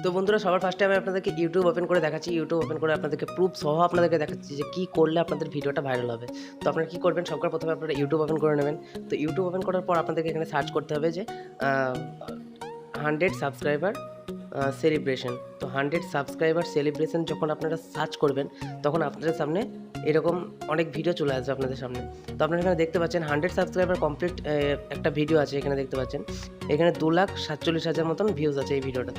তো বন্ধুরা সবার ফার্স্টে আমি আপনাদেরকে ইউটিউব ওপেন করে দেখাচ্ছি। ইউটিউব ওপেন করে আপনাদেরকে প্রুফ সহ আপনাদেরকে দেখাচ্ছি যে কী করলে আপনাদের ভিডিওটা ভাইরাল হবে। তো আপনারা কী করবেন, সবার প্রথমে আপনারা ইউটিউব ওপেন করে নেবেন। তো ইউটিউব ওপেন করার পর আপনাদেরকে এখানে সার্চ করতে হবে যে 100 সাবস্ক্রাইবার সেলিব্রেশন। তো 100 সাবস্ক্রাইবার সেলিব্রেশন যখন আপনারা সার্চ করবেন তখন আপনাদের সামনে এরকম অনেক ভিডিও চলে আসবে আপনাদের সামনে। তো আপনারা এখানে দেখতে পাচ্ছেন 100 সাবস্ক্রাইবার কমপ্লিট একটা ভিডিও আছে, এখানে দেখতে পাচ্ছেন। এখানে 2,47,000 মতন ভিউজ আছে এই ভিডিওটা।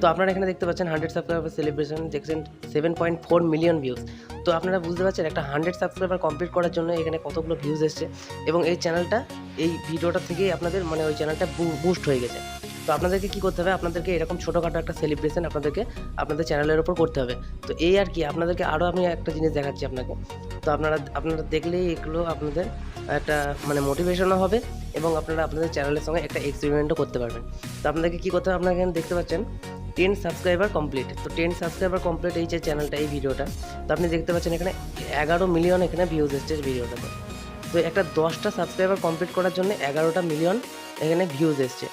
তো আপনারা এখানে দেখতে পাচ্ছেন 100 সাবস্ক্রাইবার সেলিব্রেশন দেখছেন 7.4 মিলিয়ন ভিউজ। তো আপনারা বুঝতে পারছেন একটা 100 সাবস্ক্রাইবার কমপ্লিট করার জন্য এখানে কতগুলো ভিউজ এসছে, এবং এই চ্যানেলটা এই ভিডিওটা থেকেই আপনাদের ওই চ্যানেলটা বুস্ট হয়ে গেছে। তো আপনাদেরকে কী করতে হবে, আপনাদেরকে এরকম ছোটোখাটো একটা সেলিব্রেশন আপনাদের চ্যানেলের ওপর করতে হবে। তো এই আর কি, আপনাদেরকে আরও আমি একটা জিনিস দেখাচ্ছি আপনাকে। তো আপনারা দেখলেই এগুলো আপনাদের একটা মোটিভেশনও হবে, এবং আপনারা আপনাদের চ্যানেলের সঙ্গে একটা এক্সপেরিমেন্টও করতে পারবেন। তো আপনাদেরকে কী করতে হবে, আপনারা এখানে দেখতে পাচ্ছেন 10 সাবস্ক্রাইবার কমপ্লিট। তো 10 সাবস্ক্রাইবার কমপ্লিট এই যে চ্যানেলটা, এই ভিডিওটা। তো আপনি দেখতে পাচ্ছেন এখানে 11 মিলিয়ন এখানে ভিউজ এসছে ভিডিওটাতে। তো একটা 10টা সাবস্ক্রাইবার কমপ্লিট করার জন্য 11টা মিলিয়ন এখানে ভিউজ এসছে,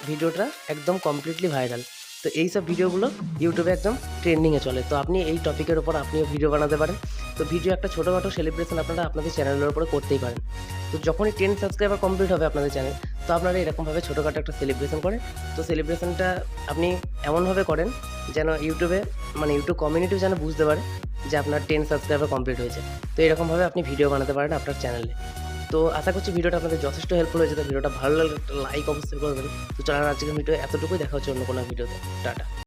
ভিডিওটা একদম কমপ্লিটলি ভাইরাল। তো এই সব ভিডিওগুলো ইউটিউবে একদম ট্রেন্ডিংয়ে চলে। তো আপনি এই টপিকের ওপর আপনিও ভিডিও বানাতে পারেন। তো ভিডিও একটা ছোটোখাটো সেলিব্রেশন আপনারা আপনাদের চ্যানেলের উপরে করতেই পারেন। তো যখনই 10 সাবস্ক্রাইবার কমপ্লিট হবে আপনাদের চ্যানেল, তো আপনারা এরকমভাবে ছোটোখাটো একটা সেলিব্রেশন করেন। তো সেলিব্রেশনটা আপনি এমনভাবে করেন যেন ইউটিউব কমিউনিটিও যেন বুঝতে পারে যে আপনার 10 সাবস্ক্রাইবার কমপ্লিট হয়েছে। তো এরকমভাবে আপনি ভিডিও বানাতে পারেন আপনার চ্যানেলে। তো আশা করছি ভিডিওটা আপনাদের যথেষ্ট হেল্পফুল হয়েছে। তো ভিডিওটা ভালো লাগলে একটা লাইক অবশ্যই করবেন। তো চলেন আজকের ভিডিও এতটুকুই, দেখা হচ্ছে অন্য কোনো ভিডিওতে। টাটা।